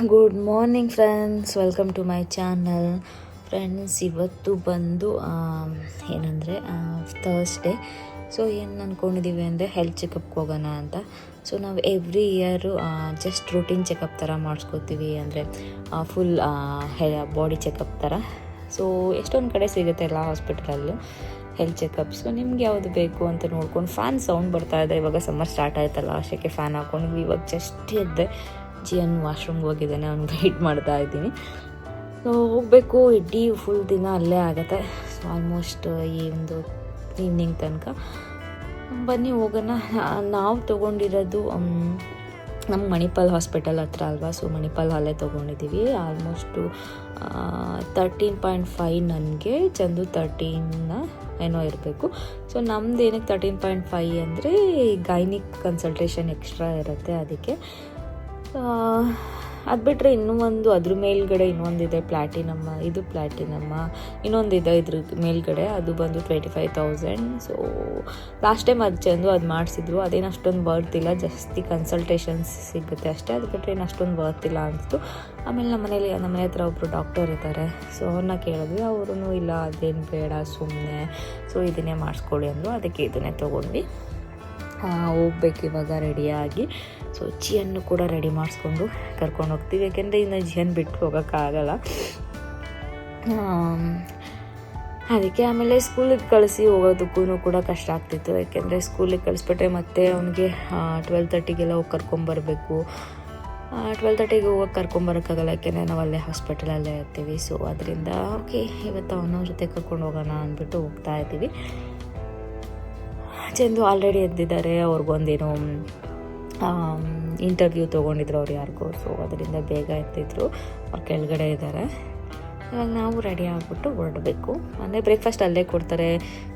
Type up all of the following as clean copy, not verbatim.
Good morning friends, welcome to my channel. Friends, ಇವತ್ತು ಬಂದು ಏನಂದರೆ ಥರ್ಸ್ಡೇ. ಸೊ ಏನು ಅಂದ್ಕೊಂಡಿದ್ದೀವಿ ಅಂದರೆ ಹೆಲ್ತ್ ಚೆಕಪ್ಗೆ ಹೋಗೋಣ ಅಂತ. ಸೊ ನಾವು every year just routine checkup ಥರ ಮಾಡಿಸ್ಕೋತೀವಿ, ಅಂದರೆ ಫುಲ್ ಬಾಡಿ ಚೆಕಪ್ ಥರ. ಸೊ ಎಷ್ಟೊಂದು ಕಡೆ ಸಿಗುತ್ತೆ ಎಲ್ಲ ಹಾಸ್ಪಿಟಲಲ್ಲೂ ಹೆಲ್ತ್ ಚೆಕಪ್ಸು. ನಿಮ್ಗೆ ಯಾವುದು ಬೇಕು ಅಂತ ನೋಡ್ಕೊಂಡು. ಫ್ಯಾನ್ ಸೌಂಡ್ ಬರ್ತಾ ಇದೆ, ಇವಾಗ ಸಮ್ಮರ್ ಸ್ಟಾರ್ಟ್ ಆಯ್ತಲ್ಲ, ಅಷ್ಟಕ್ಕೆ ಫ್ಯಾನ್ ಹಾಕ್ಕೊಂಡು ಇವಾಗ ಜಸ್ಟ್ ಎದ್ದೆ. ಜಿಯನ್ ವಾಶ್ರೂಮ್ಗೆ ಹೋಗಿದ್ದಾನೆ, ಅವ್ನಿಗೆ ವೆಯ್ಟ್ ಮಾಡ್ತಾ ಇದ್ದೀನಿ. ಸೊ ಹೋಗಬೇಕು, ಇಡೀ ಫುಲ್ ದಿನ ಅಲ್ಲೇ ಆಗುತ್ತೆ. ಸೊ ಆಲ್ಮೋಸ್ಟ್ ಈ ಒಂದು ಈವ್ನಿಂಗ್ ತನಕ ಬನ್ನಿ ಹೋಗೋಣ. ನಾವು ತೊಗೊಂಡಿರೋದು ನಮ್ಮ ಮಣಿಪಾಲ್ ಹಾಸ್ಪಿಟಲ್ ಹತ್ರ ಅಲ್ವಾ, ಸೊ ಮಣಿಪಾಲ್ ಅಲ್ಲೇ ತೊಗೊಂಡಿದ್ದೀವಿ. ಆಲ್ಮೋಸ್ಟು 13.5 ನನಗೆ, ಚಂದು 13 ಏನೋ ಇರಬೇಕು. ಸೊ ನಮ್ದು ಏನಕ್ಕೆ 13.5 ಅಂದರೆ ಗೈನಿಕ್ ಕನ್ಸಲ್ಟೇಷನ್ ಎಕ್ಸ್ಟ್ರಾ ಇರುತ್ತೆ, ಅದಕ್ಕೆ. ಅದು ಬಿಟ್ಟರೆ ಇನ್ನೂ ಒಂದು ಅದ್ರ ಮೇಲ್ಗಡೆ ಇನ್ನೊಂದಿದೆ, ಪ್ಲ್ಯಾಟಿನಮ್ಮ, ಇದು ಪ್ಲ್ಯಾಟಿನಮ್ಮ, ಇನ್ನೊಂದಿದೆ ಇದ್ರ ಮೇಲ್ಗಡೆ, ಅದು ಬಂದು 25,000. ಸೊ ಲಾಸ್ಟ್ ಟೈಮ್ ಅದು ಚಂದು ಅದು ಮಾಡಿಸಿದ್ರು, ಅದೇನು ಅಷ್ಟೊಂದು ಬರ್ತಿಲ್ಲ, ಜಾಸ್ತಿ ಕನ್ಸಲ್ಟೇಷನ್ಸ್ ಸಿಗುತ್ತೆ ಅಷ್ಟೇ. ಅದು ಬಿಟ್ಟರೆ ಏನು ಅಷ್ಟೊಂದು ಬರ್ತಿಲ್ಲ ಅನಿಸ್ತು. ಆಮೇಲೆ ನಮ್ಮ ಮನೆ ಹತ್ರ ಒಬ್ಬರು ಡಾಕ್ಟರ್ ಇದ್ದಾರೆ, ಸೊ ಅವ್ರನ್ನ ಕೇಳಿದ್ವಿ. ಅವರು ಇಲ್ಲ ಅದೇನು ಬೇಡ ಸುಮ್ಮನೆ, ಸೊ ಇದನ್ನೇ ಮಾಡಿಸ್ಕೊಳ್ಳಿ ಅಂದರು. ಅದಕ್ಕೆ ಇದನ್ನೇ ತೊಗೊಂಡ್ವಿ. ಹೋಗ್ಬೇಕು ಇವಾಗ ರೆಡಿಯಾಗಿ. ಸೊ ಜಿಯನ್ನು ಕೂಡ ರೆಡಿ ಮಾಡಿಸ್ಕೊಂಡು ಕರ್ಕೊಂಡು ಹೋಗ್ತೀವಿ, ಯಾಕೆಂದರೆ ಇನ್ನು ಜಿಯನ್ ಬಿಟ್ಟು ಹೋಗೋಕ್ಕಾಗಲ್ಲ. ಅದಕ್ಕೆ ಆಮೇಲೆ ಸ್ಕೂಲಿಗೆ ಕಳಿಸಿ ಹೋಗೋದಕ್ಕೂ ಕೂಡ ಕಷ್ಟ ಆಗ್ತಿತ್ತು, ಯಾಕೆಂದರೆ ಸ್ಕೂಲಿಗೆ ಕಳಿಸ್ಬಿಟ್ರೆ ಮತ್ತೆ ಅವನಿಗೆ 12:30ಗೆಲ್ಲ ಹೋಗಿ ಕರ್ಕೊಂಬರ್ಬೇಕು. 12:30ಗೆ ಹೋಗಿ ಕರ್ಕೊಂಬರೋಕ್ಕಾಗಲ್ಲ, ಯಾಕೆಂದರೆ ನಾವು ಅಲ್ಲೇ ಹಾಸ್ಪಿಟಲಲ್ಲೇ ಇರ್ತೀವಿ. ಸೊ ಅದರಿಂದ ಓಕೆ, ಇವತ್ತು ಅವನ ಜೊತೆ ಕರ್ಕೊಂಡು ಹೋಗೋಣ ಅಂದ್ಬಿಟ್ಟು ಹೋಗ್ತಾ ಇದ್ದೀವಿ. ಚಂದು ಆಲ್ರೆಡಿ ಎದ್ದಿದ್ದಾರೆ, ಅವ್ರಿಗೊಂದೇನೋ ಇಂಟರ್ವ್ಯೂ ತೊಗೊಂಡಿದ್ರು ಅವ್ರು ಯಾರಿಗೂ. ಸೊ ಅದರಿಂದ ಬೇಗ ಎತ್ತಿದ್ರು, ಅವ್ರು ಕೆಳಗಡೆ ಇದ್ದಾರೆ. ಇವಾಗ ನಾವು ರೆಡಿ ಆಗಿಬಿಟ್ಟು ಹೊರಡಬೇಕು. ಅಂದರೆ ಬ್ರೇಕ್ಫಾಸ್ಟ್ ಅಲ್ಲೇ ಕೊಡ್ತಾರೆ.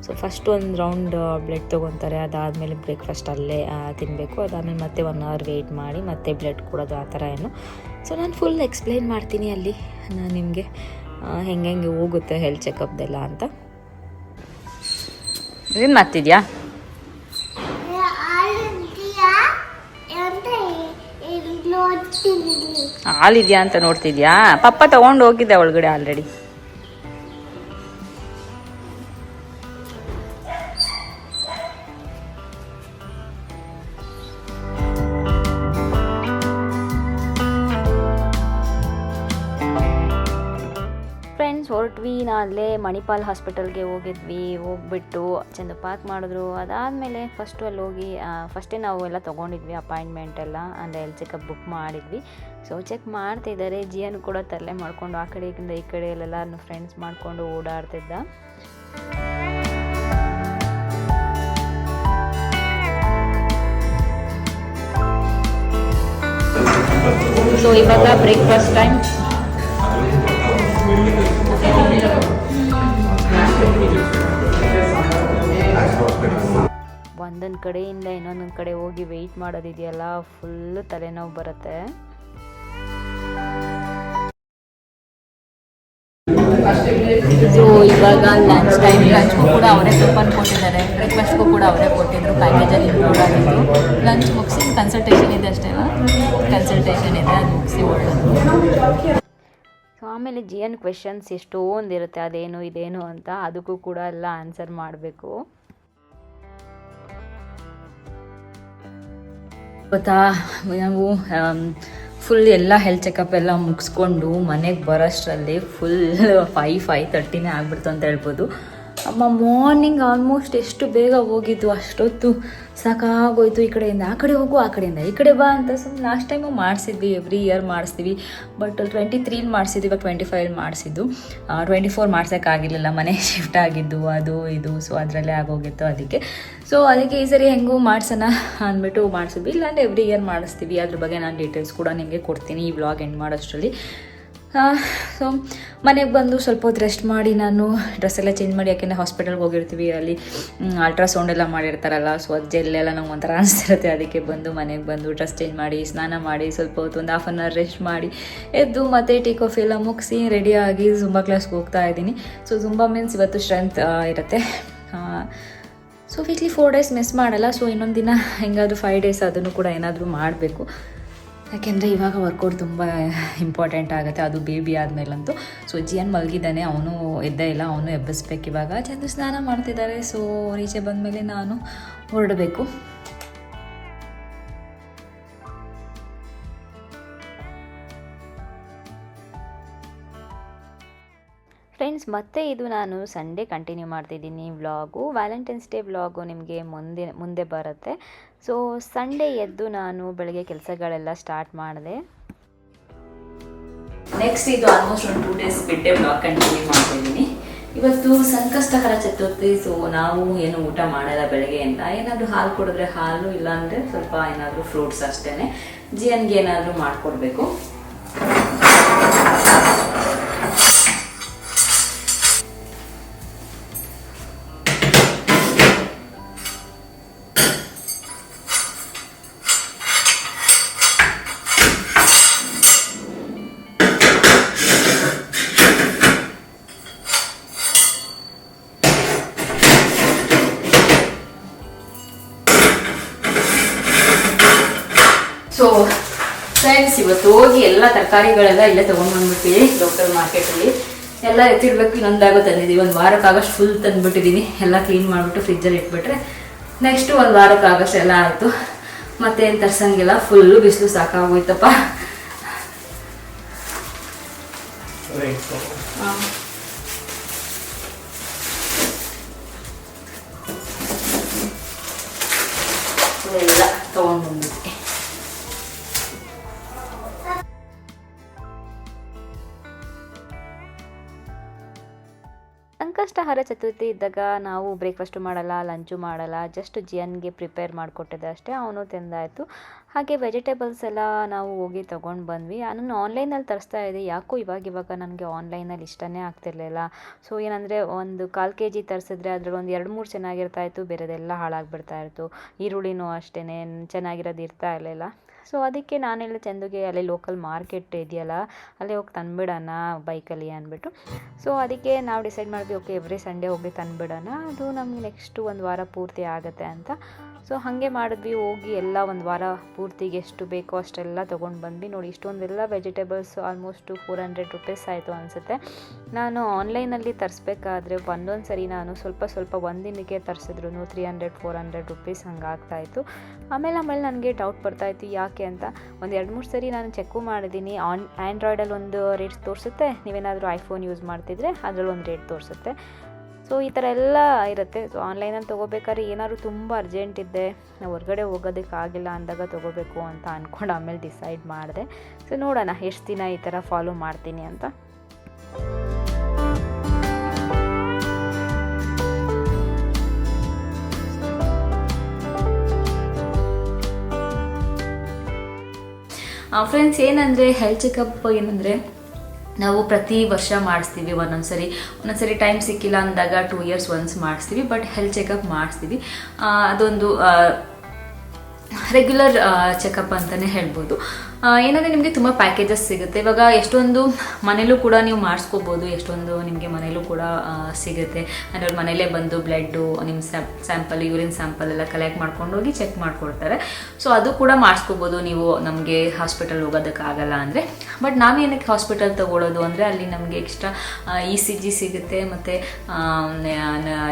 ಸೊ ಫಸ್ಟ್ ಒಂದು ರೌಂಡ್ ಬ್ಲಡ್ ತೊಗೊತಾರೆ, ಅದಾದಮೇಲೆ ಬ್ರೇಕ್ಫಾಸ್ಟ್ ಅಲ್ಲೇ ತಿನ್ನಬೇಕು. ಅದಾದಮೇಲೆ ಮತ್ತೆ 1 hour ವೆಯ್ಟ್ ಮಾಡಿ ಮತ್ತೆ ಬ್ಲಡ್ ಕೊಡೋದು, ಆ ಥರ ಏನು. ಸೊ ನಾನು ಫುಲ್ ಎಕ್ಸ್ಪ್ಲೈನ್ ಮಾಡ್ತೀನಿ ಅಲ್ಲಿ ನಾನು ನಿಮಗೆ ಹೆಂಗೆ ಹೋಗುತ್ತೆ ಹೆಲ್ತ್ ಚೆಕಪ್ದೆಲ್ಲ ಅಂತ. ಏನು ಮಾಡ್ತಿದ್ಯಾ? ಹಾಲಿದ್ಯಾ ಅಂತ ನೋಡ್ತಿದ್ಯಾ? ಪಪ್ಪ ತಗೊಂಡು ಹೋಗಿದ್ದೆ ಒಳಗಡೆ ಆಲ್ರೆಡಿ. ಹೊರಟ್ವಿ. ಅಲ್ಲೇ ಮಣಿಪಾಲ್ ಹಾಸ್ಪಿಟಲ್ಗೆ ಹೋಗ್ಬಿಟ್ಟು ಚಂದ ಪಾರ್ಕ್ ಮಾಡಿದ್ರು. ಅದಾದಮೇಲೆ ಫಸ್ಟು ಅಲ್ಲಿ ಹೋಗಿ ಫಸ್ಟೇ ನಾವು ಎಲ್ಲ ತೊಗೊಂಡಿದ್ವಿ ಅಪಾಯಿಂಟ್ಮೆಂಟ್ ಎಲ್ಲ, ಅಂದರೆ ಹೆಲ್ತ್ ಚೆಕಪ್ ಬುಕ್ ಮಾಡಿದ್ವಿ. ಸೊ ಚೆಕ್ ಮಾಡ್ತಿದ್ದಾರೆ. ಜಿಯನ್ನು ಕೂಡ ತರಲೆ ಮಾಡಿಕೊಂಡು ಆ ಕಡೆಯಿಂದ ಈ ಕಡೆಯಲ್ಲೆಲ್ಲ ಫ್ರೆಂಡ್ಸ್ ಮಾಡಿಕೊಂಡು ಓಡಾಡ್ತಿದ್ದ. ಸೊ ಇವಾಗ ಬ್ರೇಕ್ಫಾಸ್ಟ್ ಟೈಮ್. ಒಂದೊಂದು ಕಡೆಯಿಂದ ಇನ್ನೊಂದೊಂದು ಕಡೆ ಹೋಗಿ ವೆಯ್ಟ್ ಮಾಡೋದಿದೆಯಲ್ಲ, ಫುಲ್ ತಲೆನೋವು ಬರುತ್ತೆ. ಸೊ ಇವಾಗ ಲಂಚ್ ಟೈಮ್. ಲಂಚ್ಗೂ ಕೂಡ ಅವರೇ ಕೂಪನ್ ಕೊಟ್ಟಿದ್ದಾರೆ, ಬ್ರೇಕ್ಫಾಸ್ಟ್ಗೂ ಕೂಡ ಅವರೇ ಕೊಟ್ಟಿದ್ರು, ಪ್ಯಾಕೇಜಲ್ಲಿ ಇನ್ಕ್ಲೂಡ್ ಆಗಿತ್ತು. ಲಂಚ್ ಮುಗಿಸಿ ಕನ್ಸಲ್ಟೇಷನ್ ಇದೆ ಅಷ್ಟೇ, ಕನ್ಸಲ್ಟೇಷನ್ ಇದೆ, ಅದು ಮುಗಿಸಿ ಒಳ್ಳೆಯದು. ಸೊ ಆಮೇಲೆ ಜಿಯನ್ ಕ್ವೆಶನ್ಸ್ ಎಷ್ಟೊಂದಿರುತ್ತೆ, ಅದೇನು ಇದೇನು ಅಂತ, ಅದಕ್ಕೂ ಕೂಡ ಎಲ್ಲ ಆನ್ಸರ್ ಮಾಡಬೇಕು. ಗೊತ್ತಾ, ನಾವು ಫುಲ್ ಎಲ್ಲ ಹೆಲ್ತ್ ಚೆಕಪ್ ಎಲ್ಲ ಮುಗಿಸ್ಕೊಂಡು ಮನೆಗೆ ಬರೋಷ್ಟರಲ್ಲಿ ಫುಲ್ 5:30 ಆಗ್ಬಿಡ್ತು ಅಂತ ಹೇಳ್ಬೋದು. ಅಮ್ಮ ಮಾರ್ನಿಂಗ್ ಆಲ್ಮೋಸ್ಟ್ ಎಷ್ಟು ಬೇಗ ಹೋಗಿದ್ದು, ಅಷ್ಟೊತ್ತು ಸಾಕಾಗೋಯ್ತು. ಈ ಕಡೆಯಿಂದ ಆ ಕಡೆ ಹೋಗು, ಆ ಕಡೆಯಿಂದ ಈ ಕಡೆ ಬಾ ಅಂತ. ಸುಮ್ಮನೆ ಲಾಸ್ಟ್ ಟೈಮು ಮಾಡಿಸಿದ್ವಿ, ಎವ್ರಿ ಇಯರ್ ಮಾಡಿಸ್ತೀವಿ. ಬಟ್ 23 ಮಾಡಿಸಿದ್ವಿ, ಇವಾಗ 25 ಮಾಡಿಸಿದ್ದು. 24 ಮಾಡ್ಸೋಕ್ಕಾಗಿರಲಿಲ್ಲ, ಮನೆ ಶಿಫ್ಟ್ ಆಗಿದ್ದು ಅದು ಇದು. ಸೊ ಅದರಲ್ಲೇ ಆಗೋಗಿತ್ತು, ಅದಕ್ಕೆ. ಸೊ ಅದಕ್ಕೆ ಈ ಸರಿ ಹೆಂಗೂ ಮಾಡ್ಸೋಣ ಅಂದ್ಬಿಟ್ಟು ಮಾಡಿಸಿದ್ವಿ. ಇಲ್ಲಾಂದರೆ ಎವ್ರಿ ಇಯರ್ ಮಾಡಿಸ್ತೀವಿ. ಅದ್ರ ಬಗ್ಗೆ ನಾನು ಡೀಟೇಲ್ಸ್ ಕೂಡ ನಿಮಗೆ ಕೊಡ್ತೀನಿ ಈ ವ್ಲಾಗ್ ಎಂಡ್ ಮಾಡೋಷ್ಟರಲ್ಲಿ. ಸೊ ಮನೆಗೆ ಬಂದು ಸ್ವಲ್ಪ ಹೊತ್ತು ರೆಸ್ಟ್ ಮಾಡಿ, ನಾನು ಡ್ರೆಸ್ ಎಲ್ಲ ಚೇಂಜ್ ಮಾಡಿ, ಯಾಕೆಂದರೆ ಹಾಸ್ಪಿಟಲ್ಗೆ ಹೋಗಿರ್ತೀವಿ, ಅಲ್ಲಿ ಅಲ್ಟ್ರಾಸೌಂಡ್ ಎಲ್ಲ ಮಾಡಿರ್ತಾರಲ್ಲ. ಸೊ ಅದು ಜೆಲ್ಲೆಲ್ಲ ನಂಗೆ ಒಂಥರ ಅನಿಸ್ತಿರುತ್ತೆ. ಅದಕ್ಕೆ ಮನೆಗೆ ಬಂದು ಡ್ರೆಸ್ ಚೇಂಜ್ ಮಾಡಿ, ಸ್ನಾನ ಮಾಡಿ, ಸ್ವಲ್ಪ ಹೊತ್ತು ಒಂದು 1/2 hour ರೆಸ್ಟ್ ಮಾಡಿ, ಎದ್ದು ಮತ್ತೆ ಟೀ ಕಾಫಿ ಎಲ್ಲ ಮುಗಿಸಿ ರೆಡಿಯಾಗಿ ಜುಂಬಾ ಕ್ಲಾಸ್ಗೆ ಹೋಗ್ತಾ ಇದ್ದೀನಿ. ಸೊ ಜುಂಬಾ ಮೀನ್ಸ್ ಇವತ್ತು ಸ್ಟ್ರೆಂತ್ ಇರುತ್ತೆ. ಸೊ ವೀಕ್ಲಿ 4 days ಮಿಸ್ ಮಾಡಲ್ಲ. ಸೊ ಇನ್ನೊಂದು ದಿನ ಹೆಂಗಾದರೂ 5 days ಅದನ್ನು ಕೂಡ ಏನಾದರೂ ಮಾಡಬೇಕು. ಯಾಕೆಂದರೆ ಇವಾಗ ವರ್ಕೌಟ್ ತುಂಬ ಇಂಪಾರ್ಟೆಂಟ್ ಆಗುತ್ತೆ, ಅದು ಬೇಬಿ ಆದಮೇಲಂತೂ. ಸೊ ಜಿಯನ್ ಮಲಗಿದ್ದಾನೆ, ಅವನು ಎದ್ದೇ ಇಲ್ಲ, ಅವನು ಎಬ್ಬಿಸ್ಬೇಕು ಇವಾಗ. ಚಂದು ಸ್ನಾನ ಮಾಡ್ತಿದ್ದಾರೆ. ಸೊ ಈಚೆ ಬಂದಮೇಲೆ ನಾನು ಹೊರಡಬೇಕು. ಫ್ರೆಂಡ್ಸ್, ಮತ್ತೆ ಇದು ನಾನು ಸಂಡೇ ಕಂಟಿನ್ಯೂ ಮಾಡ್ತಿದ್ದೀನಿ ವ್ಲಾಗು. ವ್ಯಾಲೆಂಟೈನ್ಸ್ ಡೇ ವ್ಲಾಗು ನಿಮಗೆ ಮುಂದೆ ಬರುತ್ತೆ. ಸೊ ಸಂಡೇ ಎದ್ದು ನಾನು ಬೆಳಗ್ಗೆ ಕೆಲಸಗಳೆಲ್ಲ ಸ್ಟಾರ್ಟ್ ಮಾಡಿದೆ. ನೆಕ್ಸ್ಟ್ ಇದು ಆಲ್ಮೋಸ್ಟ್ ಒಂದು 2 days ಬಿಟ್ಟೆ ವ್ಲಾಗ್ ಕಂಟಿನ್ಯೂ ಮಾಡ್ತಿದ್ದೀನಿ. ಇವತ್ತು ಸಂಕಷ್ಟಕರ ಚತುರ್ಥಿ. ಸೊ ನಾವು ಏನು ಊಟ ಮಾಡಲ್ಲ ಬೆಳಗ್ಗೆಯಿಂದ. ಏನಾದರೂ ಹಾಲು ಕೊಡಿದ್ರೆ ಹಾಲು, ಇಲ್ಲಾಂದರೆ ಸ್ವಲ್ಪ ಏನಾದರೂ ಫ್ರೂಟ್ಸ್ ಅಷ್ಟೇ. ಜಿಯನ್ಗೆ ಏನಾದರೂ ಮಾಡಿಕೊಡ್ಬೇಕು. ಸೊ ಫ್ರೆಂಡ್ಸ್, ಇವತ್ತು ಹೋಗಿ ಎಲ್ಲ ತರಕಾರಿಗಳೆಲ್ಲ ಇಲ್ಲೇ ತೊಗೊಂಡು ಬಂದ್ಬಿಟ್ಟಿವಿ. ಲೋಕಲ್ ಮಾರ್ಕೆಟಲ್ಲಿ ಎಲ್ಲ ಎತ್ತಿಡ್ಬೇಕು. ಇನ್ನೊಂದಾಗೋ ತಂದಿದ್ದೀವಿ, ಒಂದು ವಾರಕ್ಕಾಗಷ್ಟು ಫುಲ್ ತಂದುಬಿಟ್ಟಿದ್ದೀನಿ. ಎಲ್ಲ ಕ್ಲೀನ್ ಮಾಡಿಬಿಟ್ಟು ಫ್ರಿಜ್ಜಲ್ಲಿ ಇಟ್ಬಿಟ್ರೆ ನೆಕ್ಸ್ಟು ಒಂದು ವಾರಕ್ಕಾಗಷ್ಟು ಎಲ್ಲ ಆಯಿತು. ಮತ್ತೇನು ತರ್ಸಂಗಿಲ್ಲ, ಫುಲ್ಲು ಬಿಸಿಲು ಸಾಕಾಗೋಯ್ತಪ್ಪ. ಎಲ್ಲ ತೊಗೊಂಡು ಬಂದ್ಬಿಟ್ಟೆ. ಸಂಕಷ್ಟಹಾರ ಚತುರ್ಥಿ ಇದ್ದಾಗ ನಾವು ಬ್ರೇಕ್ಫಾಸ್ಟು ಮಾಡಲ್ಲ, ಲಂಚು ಮಾಡಲ್ಲ, ಜಸ್ಟ್ ಜಿಯನ್ಗೆ ಪ್ರಿಪೇರ್ ಮಾಡಿಕೊಟ್ಟಿದ್ದೆ ಅಷ್ಟೇ. ಅವನು ತಿಂದಾಯಿತು. ಹಾಗೆ ವೆಜಿಟೇಬಲ್ಸ್ ಎಲ್ಲ ನಾವು ಹೋಗಿ ತೊಗೊಂಡು ಬಂದ್ವಿ. ನಾನು ಆನ್ಲೈನಲ್ಲಿ ತರಿಸ್ತಾ ಇದ್ದೆ. ಯಾಕೋ ಇವಾಗ ನನಗೆ ಆನ್ಲೈನಲ್ಲಿ ಇಷ್ಟನೇ ಆಗ್ತಿರ್ಲಿಲ್ಲ. ಸೊ ಏನಂದರೆ ಒಂದು 1/4 kg ತರಿಸಿದ್ರೆ ಅದರಲ್ಲಿ ಒಂದು 2-3 ಚೆನ್ನಾಗಿರ್ತಾಯಿತ್ತು, ಬೇರೆದೆಲ್ಲ ಹಾಳಾಗಿಬಿಡ್ತಾಯಿತ್ತು. ಈರುಳ್ಳಿನೂ ಅಷ್ಟೇ ಚೆನ್ನಾಗಿರೋದು ಇರ್ತಾ ಇರಲಿಲ್ಲ. ಸೊ ಅದಕ್ಕೆ ನಾನು ಹೇಳಿದೆ ಚಂದುಗೆ, ಅಲ್ಲಿ ಲೋಕಲ್ ಮಾರ್ಕೆಟ್ ಇದೆಯಲ್ಲ, ಅಲ್ಲೇ ಹೋಗಿ ತಂದುಬಿಡೋಣ ಬೈಕಲ್ಲಿ ಅಂದ್ಬಿಟ್ಟು. ಸೊ ಅದಕ್ಕೆ ನಾವು ಡಿಸೈಡ್ ಮಾಡಿದ್ವಿ, ಓಕೆ ಎವ್ರಿ ಸಂಡೇ ಹೋಗಿ ತಂದುಬಿಡೋಣ, ಅದು ನಮಗೆ ನೆಕ್ಸ್ಟು ಒಂದು ವಾರ ಪೂರ್ತಿ ಆಗುತ್ತೆ ಅಂತ. ಸೊ ಹಾಗೆ ಮಾಡಿದ್ವಿ. ಹೋಗಿ ಎಲ್ಲ ಒಂದು ವಾರ ಪೂರ್ತಿಗೆ ಎಷ್ಟು ಬೇಕೋ ಅಷ್ಟೆಲ್ಲ ತೊಗೊಂಡು ಬಂದ್ವಿ. ನೋಡಿ, ಇಷ್ಟೊಂದೆಲ್ಲ ವೆಜಿಟೇಬಲ್ಸ್ ಆಲ್ಮೋಸ್ಟ್ 400 ರೂಪೀಸ್ ಆಯಿತು ಅನಿಸುತ್ತೆ. ನಾನು ಆನ್ಲೈನಲ್ಲಿ ತರಿಸ್ಬೇಕಾದ್ರೆ ಒಂದೊಂದು ಸರಿ ನಾನು ಸ್ವಲ್ಪ ಒಂದಿನಕ್ಕೆ ತರಿಸಿದ್ರು 300-400 ರೂಪೀಸ್ ಹಂಗಾಗ್ತಾಯಿತ್ತು. ಆಮೇಲೆ ನನಗೆ ಡೌಟ್ ಬರ್ತಾಯಿತ್ತು ಯಾಕೆ ಅಂತ. ಒಂದು 2-3 ಸರಿ ನಾನು ಚೆಕ್ಕು ಮಾಡಿದ್ದೀನಿ. ಆ್ಯಂಡ್ರಾಯ್ಡಲ್ಲಿ ಒಂದು ರೇಟ್ ತೋರಿಸುತ್ತೆ, ನೀವೇನಾದರೂ ಐಫೋನ್ ಯೂಸ್ ಮಾಡ್ತಿದ್ರೆ ಅದರಲ್ಲಿ ಒಂದು ರೇಟ್ ತೋರಿಸುತ್ತೆ. ಸೊ ಈ ಥರ ಎಲ್ಲ ಇರುತ್ತೆ. ಸೊ ಆನ್ಲೈನಲ್ಲಿ ತೊಗೋಬೇಕಾದ್ರೆ ಏನಾದ್ರು ತುಂಬ ಅರ್ಜೆಂಟ್ ಇದ್ದೆ, ನಾವು ಹೊರಗಡೆ ಹೋಗೋದಕ್ಕಾಗಿಲ್ಲ ಅಂದಾಗ ತೊಗೋಬೇಕು ಅಂತ ಅಂದ್ಕೊಂಡು ಆಮೇಲೆ ಡಿಸೈಡ್ ಮಾಡಿದೆ. ಸೊ ನೋಡೋಣ ಎಷ್ಟು ದಿನ ಈ ಥರ ಫಾಲೋ ಮಾಡ್ತೀನಿ ಅಂತ. ಫ್ರೆಂಡ್ಸ್, ಏನಂದರೆ ಹೆಲ್ತ್ ಚೆಕಪ್ ಏನಂದರೆ ನಾವು ಪ್ರತಿ ವರ್ಷ ಮಾಡಿಸ್ತೀವಿ. ಒಂದೊಂದ್ಸರಿ ಟೈಮ್ ಸಿಕ್ಕಿಲ್ಲ ಅಂದಾಗ 2 years once ಮಾಡಿಸ್ತೀವಿ. ಬಟ್ ಹೆಲ್ತ್ ಚೆಕಪ್ ಮಾಡಿಸ್ತೀವಿ. ಅದೊಂದು ರೆಗ್ಯುಲರ್ ಚೆಕಪ್ ಅಂತಲೇ ಹೇಳ್ಬೋದು. ಏನಂದರೆ ನಿಮಗೆ ತುಂಬ ಪ್ಯಾಕೇಜಸ್ ಸಿಗುತ್ತೆ. ಇವಾಗ ಎಷ್ಟೊಂದು ಮನೇಲೂ ಕೂಡ ನೀವು ಮಾಡಿಸ್ಕೋಬೋದು, ಎಷ್ಟೊಂದು ನಿಮಗೆ ಮನೇಲೂ ಕೂಡ ಸಿಗುತ್ತೆ. ಅಂದರೆ ಅವ್ರ ಮನೇಲೇ ಬಂದು ಬ್ಲಡ್ಡು, ನಿಮ್ಮ ಸ್ಯಾಂಪಲ್, ಯೂರಿನ್ ಸ್ಯಾಂಪಲ್ ಎಲ್ಲ ಕಲೆಕ್ಟ್ ಮಾಡ್ಕೊಂಡು ಹೋಗಿ ಚೆಕ್ ಮಾಡಿಕೊಡ್ತಾರೆ. ಸೊ ಅದು ಕೂಡ ಮಾಡಿಸ್ಕೋಬೋದು ನೀವು, ನಮಗೆ ಹಾಸ್ಪಿಟಲ್ ಹೋಗೋದಕ್ಕಾಗಲ್ಲ ಅಂದರೆ. ಬಟ್ ನಾವೇನಕ್ಕೆ ಹಾಸ್ಪಿಟಲ್ ತೊಗೊಳ್ಳೋದು ಅಂದರೆ ಅಲ್ಲಿ ನಮಗೆ ಎಕ್ಸ್ಟ್ರಾ ECG ಸಿಗುತ್ತೆ, ಮತ್ತು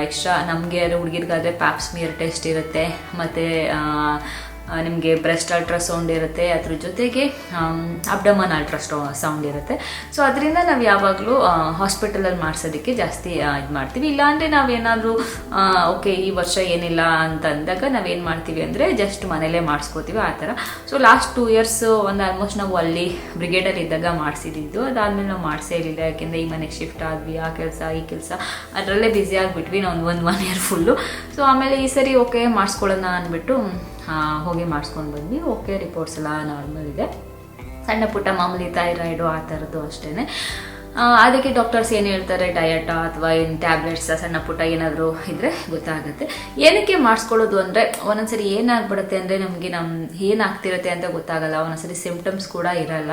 ಎಕ್ಸ್ಟ್ರಾ ನಮಗೆ ಹುಡುಗಿರ್ಗಾದರೆ ಪ್ಯಾಪ್ಸ್ಮಿಯರ್ ಟೆಸ್ಟ್ ಇರುತ್ತೆ, ಮತ್ತು ನಿಮಗೆ ಬ್ರೆಸ್ಟ್ ಅಲ್ಟ್ರಾಸೌಂಡ್ ಇರುತ್ತೆ, ಅದ್ರ ಜೊತೆಗೆ ಅಬ್ಡಮನ್ ಅಲ್ಟ್ರಾಸೌಂಡ್ ಇರುತ್ತೆ. ಸೊ ಅದರಿಂದ ನಾವು ಯಾವಾಗಲೂ ಹಾಸ್ಪಿಟಲಲ್ಲಿ ಮಾಡಿಸೋದಕ್ಕೆ ಜಾಸ್ತಿ ಇದು ಮಾಡ್ತೀವಿ. ಇಲ್ಲಾಂದರೆ ನಾವೇನಾದರೂ ಓಕೆ ಈ ವರ್ಷ ಏನಿಲ್ಲ ಅಂತ ಅಂದಾಗ ನಾವೇನು ಮಾಡ್ತೀವಿ ಅಂದರೆ ಜಸ್ಟ್ ಮನೇಲೇ ಮಾಡಿಸ್ಕೋತೀವಿ ಆ ಥರ. ಸೊ ಲಾಸ್ಟ್ 2 years ಒಂದು ಆಲ್ಮೋಸ್ಟ್ ನಾವು ಅಲ್ಲಿ ಬ್ರಿಗೇಡಲ್ಲಿ ಇದ್ದಾಗ ಮಾಡಿಸಿದ್ದು. ಅದಾದಮೇಲೆ ನಾವು ಮಾಡಿಸೇ ಇರಲಿಲ್ಲ, ಯಾಕೆಂದರೆ ಈ ಮನೆಗೆ ಶಿಫ್ಟ್ ಆದ್ವಿ, ಆ ಕೆಲಸ ಈ ಕೆಲಸ ಅದರಲ್ಲೇ ಬ್ಯುಸಿ ಆಗಿಬಿಟ್ವಿ ನಾವು ಒಂದು 1 year ಫುಲ್ಲು. ಸೊ ಆಮೇಲೆ ಈ ಸರಿ ಓಕೆ ಮಾಡಿಸ್ಕೊಳ್ಳೋಣ ಅಂದ್ಬಿಟ್ಟು ಹೋಗಿ ಮಾಡಿಸ್ಕೊಂಡು ಬಂದ್ವಿ. ಓಕೆ, ರಿಪೋರ್ಟ್ಸ್ ಎಲ್ಲ ನಾರ್ಮಲ್ ಇದೆ. ಸಣ್ಣ ಪುಟ್ಟ ಮಾಮೂಲಿ ಥೈರಾಯ್ಡು ಆ ಥರದ್ದು ಅಷ್ಟೇ. ಅದಕ್ಕೆ ಡಾಕ್ಟರ್ಸ್ ಏನು ಹೇಳ್ತಾರೆ, ಡಯಟಾ ಅಥವಾ ಏನು ಟ್ಯಾಬ್ಲೆಟ್ಸ್ ಸಣ್ಣ ಪುಟ್ಟ ಏನಾದರೂ ಇದ್ದರೆ ಗೊತ್ತಾಗುತ್ತೆ. ಏನಕ್ಕೆ ಮಾಡಿಸ್ಕೊಳ್ಳೋದು ಅಂದರೆ ಒಂದೊಂದ್ಸರಿ ಏನಾಗ್ಬಿಡುತ್ತೆ ಅಂದರೆ ನಮಗೆ ಏನಾಗ್ತಿರುತ್ತೆ ಅಂತ ಗೊತ್ತಾಗಲ್ಲ, ಒಂದೊಂದ್ಸರಿ ಸಿಂಪ್ಟಮ್ಸ್ ಕೂಡ ಇರಲ್ಲ.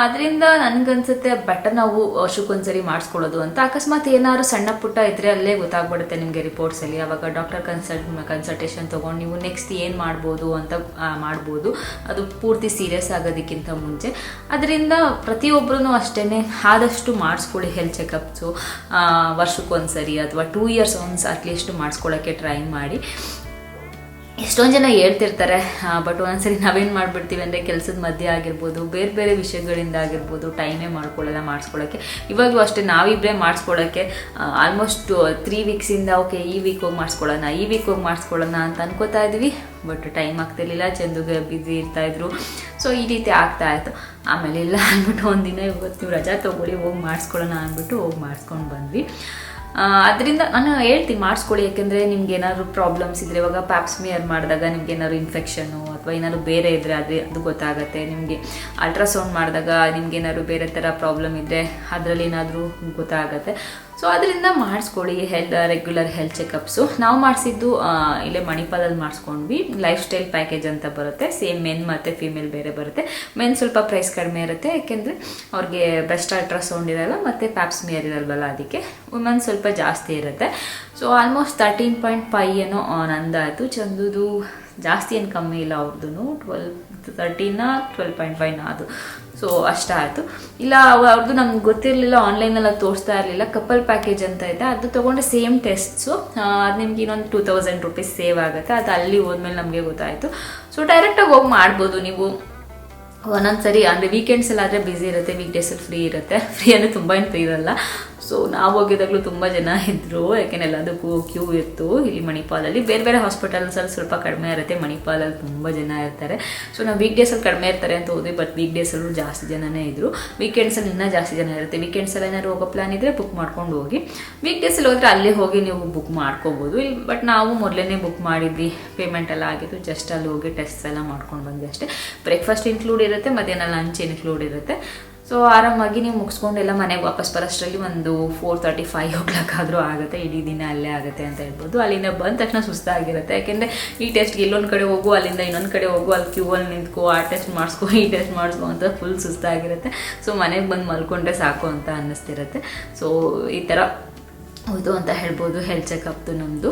ಅದರಿಂದ ನನಗನ್ಸುತ್ತೆ ಬೆಟರ್ ನಾವು ವರ್ಷಕ್ಕೊಂದ್ಸರಿ ಮಾಡಿಸ್ಕೊಳ್ಳೋದು ಅಂತ. ಅಕಸ್ಮಾತ್ ಏನಾದ್ರು ಸಣ್ಣ ಪುಟ್ಟ ಇದ್ದರೆ ಅಲ್ಲೇ ಗೊತ್ತಾಗ್ಬಿಡುತ್ತೆ ನಿಮಗೆ ರಿಪೋರ್ಟ್ಸಲ್ಲಿ. ಆವಾಗ ಡಾಕ್ಟರ್ ಕನ್ಸಲ್ಟೇಷನ್ ತೊಗೊಂಡು ನೀವು ನೆಕ್ಸ್ಟ್ ಏನು ಮಾಡ್ಬೋದು ಅಂತ ಮಾಡ್ಬೋದು, ಅದು ಪೂರ್ತಿ ಸೀರಿಯಸ್ ಆಗೋದಕ್ಕಿಂತ ಮುಂಚೆ. ಅದರಿಂದ ಪ್ರತಿಯೊಬ್ಬರೂ ಅಷ್ಟೇ ಆದಷ್ಟು ಮಾಡಿಸ್ಕೊಳ್ಳಿ ಹೆಲ್ತ್ ಚೆಕಪ್ಸು ವರ್ಷಕ್ಕೊಂದ್ಸರಿ ಅಥವಾ 2 years ಒನ್ಸ್ ಅಟ್ಲೀಸ್ಟ್ ಮಾಡಿಸ್ಕೊಳ್ಳೋಕ್ಕೆ ಟ್ರೈ ಮಾಡಿ. ಎಷ್ಟೊಂದು ಜನ ಹೇಳ್ತಿರ್ತಾರೆ, ಬಟ್ ಒಂದೊಂದ್ಸರಿ ನಾವೇನು ಮಾಡಿಬಿಡ್ತೀವಿ ಅಂದರೆ ಕೆಲಸದ ಮಧ್ಯೆ ಆಗಿರ್ಬೋದು, ಬೇರೆ ಬೇರೆ ವಿಷಯಗಳಿಂದ ಆಗಿರ್ಬೋದು, ಟೈಮೇ ಮಾಡ್ಕೊಳ್ಳಲ್ಲ ಮಾಡಿಸ್ಕೊಳ್ಳೋಕ್ಕೆ. ಇವಾಗಲೂ ಅಷ್ಟೇ ನಾವಿಬ್ಬರೇ ಮಾಡಿಸ್ಕೊಳ್ಳೋಕ್ಕೆ ಆಲ್ಮೋಸ್ಟ್ 3 weeksಯಿಂದ ಓಕೆ ಈ ವೀಕ್ ಹೋಗಿ ಮಾಡಿಸ್ಕೊಳ್ಳೋಣ ಅಂತ ಅನ್ಕೋತಾ ಇದ್ವಿ. ಬಟ್ ಟೈಮ್ ಆಗ್ತಿರ್ಲಿಲ್ಲ, ಚಂದುಗೆ ಬ್ಯುಸಿ ಇರ್ತಾಯಿದ್ರು. ಸೊ ಈ ರೀತಿ ಆಗ್ತಾಯಿತ್ತು. ಆಮೇಲೆ ಇಲ್ಲ ಅಂದ್ಬಿಟ್ಟು ಒಂದಿನ ಇವತ್ತು ನೀವು ರಜಾ ತೊಗೊಳ್ಳಿ, ಹೋಗಿ ಮಾಡಿಸ್ಕೊಳ್ಳೋಣ ಅಂದ್ಬಿಟ್ಟು ಹೋಗಿ ಮಾಡಿಸ್ಕೊಂಡು ಬಂದ್ವಿ. ಅದರಿಂದ ನಾನು ಹೇಳ್ತೀನಿ ಮಾಡಿಸ್ಕೊಳ್ಳಿ, ಯಾಕೆಂದರೆ ನಿಮ್ಗೆ ಏನಾದ್ರು ಪ್ರಾಬ್ಲಮ್ಸ್ ಇದ್ದರೆ, ಇವಾಗ ಪ್ಯಾಪ್ಸ್ಮಿಯರ್ ಮಾಡಿದಾಗ ನಿಮ್ಗೆ ಏನಾದ್ರು ಇನ್ಫೆಕ್ಷನ್ನು ಅಥವಾ ಏನಾದ್ರು ಬೇರೆ ಇದ್ದರೆ ಅದು ಗೊತ್ತಾಗುತ್ತೆ. ನಿಮಗೆ ಅಲ್ಟ್ರಾಸೌಂಡ್ ಮಾಡಿದಾಗ ನಿಮ್ಗೆ ಏನಾದ್ರು ಬೇರೆ ಥರ ಪ್ರಾಬ್ಲಮ್ ಇದ್ದರೆ ಅದರಲ್ಲಿ ಏನಾದರೂ ಗೊತ್ತಾಗುತ್ತೆ. ಸೊ ಅದರಿಂದ ಮಾಡಿಸ್ಕೊಳ್ಳಿ ರೆಗ್ಯುಲರ್ ಹೆಲ್ತ್ ಚೆಕಪ್ಸು. ನಾವು ಮಾಡಿಸಿದ್ದು ಇಲ್ಲೇ ಮಣಿಪಾಲಲ್ಲಿ ಮಾಡಿಸ್ಕೊಂಡ್ವಿ. ಲೈಫ್ ಸ್ಟೈಲ್ ಪ್ಯಾಕೇಜ್ ಅಂತ ಬರುತ್ತೆ, ಸೇಮ್ ಮೆನ್ ಮತ್ತು ಫೀಮೇಲ್ ಬೇರೆ ಬರುತ್ತೆ. ಮೆನ್ ಸ್ವಲ್ಪ ಪ್ರೈಸ್ ಕಡಿಮೆ ಇರುತ್ತೆ, ಯಾಕೆಂದರೆ ಅವ್ರಿಗೆ ಬ್ರೆಸ್ಟ್ ಅಲ್ಟ್ರಾಸೌಂಡ್ ಇರಲ್ಲ ಮತ್ತು ಪ್ಯಾಪ್ಸ್ಮಿಯರ್ ಇರಲ್ವಲ್ಲ, ಅದಕ್ಕೆ ವುಮೆನ್ ಸ್ವಲ್ಪ ಜಾಸ್ತಿ ಇರುತ್ತೆ. ಸೊ ಆಲ್ಮೋಸ್ಟ್ 13.5 ಏನೋ ನಂದಾಯಿತು. ಚಂದುದು ಜಾಸ್ತಿ ಏನು ಕಮ್ಮಿ ಇಲ್ಲ, ಅವ್ರದ್ದು 12.5 ಅದು. ಸೊ ಅಷ್ಟಾಯಿತು. ಇಲ್ಲ ಅವ್ರದ್ದು ನಮ್ಗೆ ಗೊತ್ತಿರಲಿಲ್ಲ, ಆನ್ಲೈನಲ್ಲಿ ಅದು ತೋರಿಸ್ತಾ ಇರಲಿಲ್ಲ. ಕಪಲ್ ಪ್ಯಾಕೇಜ್ ಅಂತ ಇದೆ, ಅದು ತೊಗೊಂಡ್ರೆ ಸೇಮ್ ಟೆಸ್ಟ್ಸು, ಅದು ನಿಮ್ಗೆ ಇನ್ನೊಂದು 2000 rupees ಸೇವ್ ಆಗುತ್ತೆ. ಅದು ಅಲ್ಲಿ ಹೋದ್ಮೇಲೆ ನಮಗೆ ಗೊತ್ತಾಯಿತು. ಸೊ ಡೈರೆಕ್ಟಾಗಿ ಹೋಗಿ ಮಾಡ್ಬೋದು ನೀವು. ಒಂದೊಂದ್ಸರಿ ಅಂದರೆ ವೀಕೆಂಡ್ಸಲ್ಲಾದರೆ ಬ್ಯುಸಿ ಇರುತ್ತೆ, ವೀಕ್ ಡೇಸಲ್ಲಿ ಫ್ರೀ ಇರುತ್ತೆ. ಫ್ರೀ ಅಂದರೆ ತುಂಬ ಏನು ಫ್ರೀ ಇರಲ್ಲ. ಸೊ ನಾವು ಹೋಗಿದಾಗಲೂ ತುಂಬ ಜನ ಇದ್ದರು, ಯಾಕೆಂದರೆ ಎಲ್ಲದಕ್ಕೂ ಕ್ಯೂ ಇತ್ತು. ಇಲ್ಲಿ ಮಣಿಪಾಲಲ್ಲಿ ಬೇರೆ ಬೇರೆ ಹಾಸ್ಪಿಟಲ್ಸಲ್ಲಿ ಸ್ವಲ್ಪ ಕಡಿಮೆ ಇರುತ್ತೆ, ಮಣಿಪಾಲಲ್ಲಿ ತುಂಬ ಜನ ಇರ್ತಾರೆ. ಸೊ ನಾವು ವೀಕ್ ಡೇಸಲ್ಲಿ ಕಡಿಮೆ ಇರ್ತಾರೆ ಅಂತ ಹೋದ್ವಿ, ಬಟ್ ವೀಕ್ ಡೇಸಲ್ಲೂ ಜಾಸ್ತಿ ಜನನೇ ಇದ್ದರು. ವೀಕೆಂಡ್ಸಲ್ಲಿ ಇನ್ನೂ ಜಾಸ್ತಿ ಜನ ಇರುತ್ತೆ. ವೀಕೆಂಡ್ಸಲ್ಲಿ ಏನಾದ್ರು ಹೋಗೋ ಪ್ಲ್ಯಾನ್ ಇದ್ದರೆ ಬುಕ್ ಮಾಡ್ಕೊಂಡು ಹೋಗಿ, ವೀಕ್ ಡೇಸಲ್ಲಿ ಹೋದರೆ ಅಲ್ಲೇ ಹೋಗಿ ನೀವು ಬುಕ್ ಮಾಡ್ಕೋಬೋದು. ಬಟ್ ನಾವು ಮೊದಲೇ ಬುಕ್ ಮಾಡಿದ್ವಿ, ಪೇಮೆಂಟ್ ಎಲ್ಲ ಆಗಿತ್ತು. ಜಸ್ಟ್ ಅಲ್ಲಿ ಹೋಗಿ ಟೆಸ್ಟ್ ಎಲ್ಲ ಮಾಡ್ಕೊಂಡು ಬಂದ್ವಿ ಅಷ್ಟೇ. ಬ್ರೇಕ್ಫಾಸ್ಟ್ ಇನ್ಕ್ಲೂಡ್ ಇರುತ್ತೆ, ಮಧ್ಯಾಹ್ನ ಲಂಚ್ ಇನ್ಕ್ಲೂಡ್ ಇರುತ್ತೆ. ಸೊ ಆರಾಮಾಗಿ ನೀವು ಮುಗಿಸ್ಕೊಂಡು ಎಲ್ಲ ಮನೆಗೆ ವಾಪಸ್ ಬರೋಷ್ಟರಲ್ಲಿ ಒಂದು 4:35 o'clock ಆದರೂ ಆಗುತ್ತೆ. ಇಡೀ ದಿನ ಅಲ್ಲೇ ಆಗುತ್ತೆ ಅಂತ ಹೇಳ್ಬೋದು. ಅಲ್ಲಿಂದ ಬಂದ ತಕ್ಷಣ ಸುಸ್ತಾಗಿರುತ್ತೆ, ಯಾಕೆಂದರೆ ಈ ಟೆಸ್ಟ್ಗೆ ಇಲ್ಲೊಂದು ಕಡೆ ಹೋಗು, ಅಲ್ಲಿಂದ ಇನ್ನೊಂದು ಕಡೆ ಹೋಗು, ಅಲ್ಲಿ ಕ್ಯೂವಲ್ಲಿ ನಿಂತ್ಕೋ, ಆ ಟೆಸ್ಟ್ ಮಾಡಿಸ್ಕೊ, ಈ ಟೆಸ್ಟ್ ಮಾಡಿಸ್ಕೊ ಅಂತ ಫುಲ್ ಸುಸ್ತಾಗಿರುತ್ತೆ. ಸೊ ಮನೆಗೆ ಬಂದು ಮಲ್ಕೊಂಡ್ರೆ ಸಾಕು ಅಂತ ಅನ್ನಿಸ್ತಿರುತ್ತೆ. ಸೊ ಈ ಥರ ಹೌದು ಅಂತ ಹೇಳ್ಬೋದು ಹೆಲ್ತ್ ಚೆಕಪ್ದು ನಮ್ಮದು.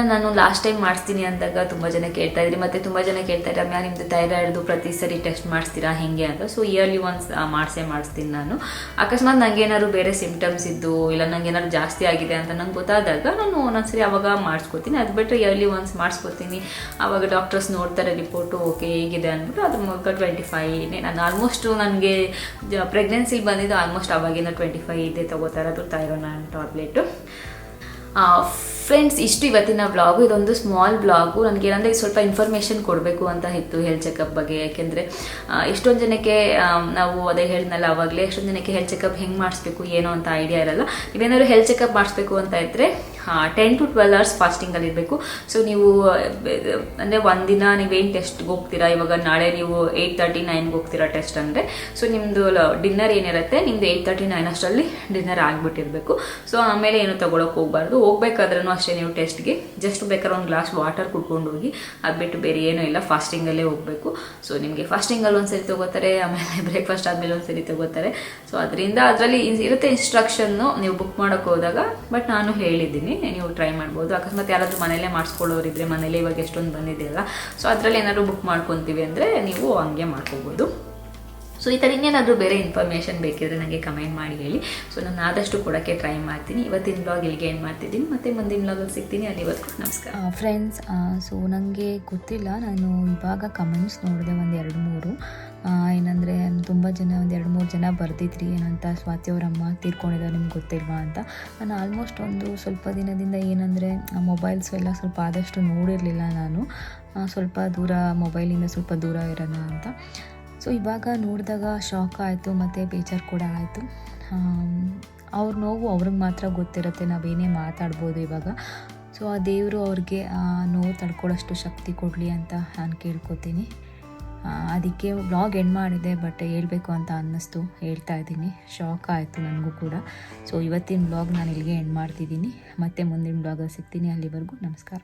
ನಾನು ಲಾಸ್ಟ್ ಟೈಮ್ ಮಾಡಿಸ್ತೀನಿ ಅಂದಾಗ ತುಂಬ ಜನ ಕೇಳ್ತಾ ಇದ್ರಿ, ಮತ್ತು ತುಂಬ ಜನ ಕೇಳ್ತಾ ಇದ್ದಾರೆ ಮ್ಯಾಮ್ ನಿಮ್ಮದು ಥೈರಾಯ್ಡ್ದು ಪ್ರತಿ ಸರಿ ಟೆಸ್ಟ್ ಮಾಡಿಸ್ತೀರಾ ಹೇಗೆ ಅಂತ. ಸೊ ಇಯರ್ಲಿ ಒನ್ಸ್ ಮಾಡಿಸ್ತೀನಿ ನಾನು. ಅಕಸ್ಮಾತ್ ನನಗೆ ಏನಾದ್ರು ಬೇರೆ ಸಿಂಪ್ಟಮ್ಸ್ ಇದ್ದು, ಇಲ್ಲ ನನಗೆ ಏನಾದ್ರು ಜಾಸ್ತಿ ಆಗಿದೆ ಅಂತ ನಂಗೆ ಗೊತ್ತಾದಾಗ ನಾನು ಒಂದೊಂದ್ಸರಿ ಅವಾಗ ಮಾಡಿಸ್ಕೊತೀನಿ. ಅದು ಬಿಟ್ಟರೆ ಇಯರ್ಲಿ ಒನ್ಸ್ ಮಾಡಿಸ್ಕೊತೀನಿ. ಆವಾಗ ಡಾಕ್ಟರ್ಸ್ ನೋಡ್ತಾರೆ ರಿಪೋರ್ಟು, ಓಕೆ ಹೇಗಿದೆ ಅಂದ್ಬಿಟ್ಟು ಅದ್ರ ಮೂಲಕ 25 ನಾನು ಆಲ್ಮೋಸ್ಟು ನನಗೆ ಪ್ರೆಗ್ನೆನ್ಸಿಲಿ ಬಂದಿದ್ದು ಆಲ್ಮೋಸ್ಟ್ ಅವಾಗಿನ 25 ಇದೆ ತೊಗೋತಾ ಇರೋದು ಥೈರೋನಾನ್ ಟ್ಯಾಬ್ಲೆಟು. ಫ್ರೆಂಡ್ಸ್, ಇಷ್ಟು ಇವತ್ತಿನ ವ್ಲಾಗು. ಇದೊಂದು ಸ್ಮಾಲ್ ವ್ಲಾಗು. ನನಗೇನಂದರೆ ಸ್ವಲ್ಪ ಇನ್ಫಾರ್ಮೇಷನ್ ಕೊಡಬೇಕು ಅಂತ ಇತ್ತು ಹೆಲ್ತ್ ಚೆಕಪ್ ಬಗ್ಗೆ. ಯಾಕೆಂದರೆ ಎಷ್ಟೊಂದು ಜನಕ್ಕೆ ನಾವು ಅದೇ ಹೇಳಿದ್ನಲ್ಲ ಆವಾಗಲೇ, ಎಷ್ಟೊಂದು ಜನಕ್ಕೆ ಹೆಲ್ತ್ ಚೆಕಪ್ ಹೆಂಗೆ ಮಾಡಿಸ್ಬೇಕು ಏನೋ ಅಂತ ಐಡಿಯಾ ಇರಲ್ಲ. ನೀವೇನಾದ್ರು ಹೆಲ್ತ್ ಚೆಕಪ್ ಮಾಡಿಸ್ಬೇಕು ಅಂತ ಇದ್ದರೆ 10 to 12 hours ಫಾಸ್ಟಿಂಗಲ್ಲಿ ಇರಬೇಕು. ಸೊ ನೀವು ಅಂದರೆ ಒಂದಿನ ನೀವೇನು ಟೆಸ್ಟ್ಗೆ ಹೋಗ್ತೀರಾ, ಇವಾಗ ನಾಳೆ ನೀವು 8:39 ಹೋಗ್ತೀರಾ ಟೆಸ್ಟ್ ಅಂದರೆ, ಸೊ ನಿಮ್ಮದು ಡಿನ್ನರ್ ಏನಿರುತ್ತೆ ನಿಮ್ಮದು 8:39 ಅಷ್ಟರಲ್ಲಿ ಡಿನ್ನರ್ ಆಗಿಬಿಟ್ಟಿರಬೇಕು. ಸೊ ಆಮೇಲೆ ಏನು ತೊಗೊಳಕ್ಕೆ ಹೋಗಬಾರ್ದು. ಹೋಗ್ಬೇಕಾದ್ರೂ ಅಷ್ಟೇ ನೀವು ಟೆಸ್ಟ್ಗೆ ಜಸ್ಟ್ ಬೇಕಾದ್ರೆ ಒಂದು ಗ್ಲಾಸ್ ವಾಟರ್ ಕುಡ್ಕೊಂಡು ಹೋಗಿ, ಅದು ಬಿಟ್ಟು ಬೇರೆ ಏನೂ ಇಲ್ಲ, ಫಾಸ್ಟಿಂಗಲ್ಲೇ ಹೋಗಬೇಕು. ಸೊ ನಿಮಗೆ ಫಾಸ್ಟಿಂಗಲ್ಲಿ ಒಂದ್ಸರಿ ತೊಗೋತಾರೆ, ಆಮೇಲೆ ಬ್ರೇಕ್ಫಾಸ್ಟ್ ಆದಮೇಲೆ ಒಂದ್ಸರಿ ತೊಗೋತಾರೆ. ಸೊ ಅದರಲ್ಲಿ ಇರುತ್ತೆ ಇನ್ಸ್ಟ್ರಕ್ಷನ್ನು ನೀವು ಬುಕ್ ಮಾಡೋಕ್ಕೆ ಹೋದಾಗ. ಬಟ್ ನಾನು ಹೇಳಿದ್ದೀನಿ, ನೀವು ಟ್ರೈ ಮಾಡ್ಬೋದು. ಅಕಸ್ಮಾತ್ ಯಾರಾದರೂ ಮನೇಲೇ ಮಾಡಿಸ್ಕೊಳ್ಳೋರಿದ್ರೆ, ಮನೇಲಿ ಇವಾಗ ಎಷ್ಟೊಂದು ಬಂದಿದೆಯಲ್ಲ, ಸೊ ಅದರಲ್ಲಿ ಏನಾದರೂ ಬುಕ್ ಮಾಡ್ಕೊತೀವಿ ಅಂದರೆ ನೀವು ಹಂಗೆ ಮಾಡ್ಕೋಬೋದು. ಸೊ ಈ ಥರ ಇನ್ನೇನಾದರೂ ಬೇರೆ ಇನ್ಫಾರ್ಮೇಷನ್ ಬೇಕಿದ್ರೆ ನನಗೆ ಕಮೆಂಟ್ ಮಾಡಿ ಹೇಳಿ. ಸೊ ನಾನು ಆದಷ್ಟು ಕೊಡೋಕ್ಕೆ ಟ್ರೈ ಮಾಡ್ತೀನಿ. ಇವತ್ತಿನ ಬ್ಲಾಗ್ ಇಲ್ಲಿಗೆ ಏನು ಮಾಡ್ತಿದ್ದೀನಿ, ಮತ್ತು ಮುಂದಿನ ಬ್ಲಾಗಲ್ಲಿ ಸಿಗ್ತೀನಿ. ಅಲ್ಲಿವರೆಗೂ ನಮಸ್ಕಾರ ಫ್ರೆಂಡ್ಸ್. ಸೊ ನನಗೆ ಗೊತ್ತಿಲ್ಲ, ನಾನು ಇವಾಗ ಕಮೆಂಟ್ಸ್ ನೋಡಿದೆ ಒಂದು 2-3. ಏನಂದರೆ ತುಂಬ ಜನ ಒಂದು 2-3 ಜನ ಬರೆದಿದ್ರಿ ಏನಂತ, ಸ್ವಾತಿ ಅವರಮ್ಮ ತೀರ್ಕೊಂಡಿದ್ದಾರೆ ನಿಮ್ಗೆ ಗೊತ್ತಿಲ್ವಾ ಅಂತ. ನಾನು ಆಲ್ಮೋಸ್ಟ್ ಒಂದು ಸ್ವಲ್ಪ ದಿನದಿಂದ ಏನಂದರೆ ಮೊಬೈಲ್ಸು ಎಲ್ಲ ಸ್ವಲ್ಪ ಆದಷ್ಟು ನೋಡಿರಲಿಲ್ಲ ನಾನು. ಸ್ವಲ್ಪ ಮೊಬೈಲಿಂದ ಸ್ವಲ್ಪ ದೂರ ಇರೋಣ ಅಂತ. ಸೊ ಇವಾಗ ನೋಡಿದಾಗ ಶಾಕ್ ಆಯಿತು ಮತ್ತು ಬೇಜಾರು ಕೂಡ ಆಯಿತು. ಅವ್ರ ನೋವು ಅವ್ರಿಗೆ ಮಾತ್ರ ಗೊತ್ತಿರುತ್ತೆ, ನಾವೇನೇ ಮಾತಾಡ್ಬೋದು ಇವಾಗ. ಸೊ ಆ ದೇವರು ಅವ್ರಿಗೆ ನೋವು ತಡ್ಕೊಳ್ಳೋಷ್ಟು ಶಕ್ತಿ ಕೊಡಲಿ ಅಂತ ನಾನು ಕೇಳ್ಕೊತೀನಿ. ಅದಕ್ಕೆ ವ್ಲಾಗ್ ಎಂಡ್ ಮಾಡಿದೆ, ಬಟ್ ಹೇಳ್ಬೇಕು ಅಂತ ಅನ್ನಿಸ್ತು, ಹೇಳ್ತಾ ಇದ್ದೀನಿ. ಶಾಕ್ ಆಯಿತು ನನಗೂ ಕೂಡ. ಸೊ ಇವತ್ತಿನ ವ್ಲಾಗ್ ನಾನು ಇಲ್ಲಿಗೆ ಎಂಡ್ ಮಾಡ್ತಿದ್ದೀನಿ. ಮತ್ತೆ ಮುಂದಿನ ವ್ಲಾಗಲ್ಲಿ ಸಿಗ್ತೀನಿ. ಅಲ್ಲಿವರೆಗೂ ನಮಸ್ಕಾರ.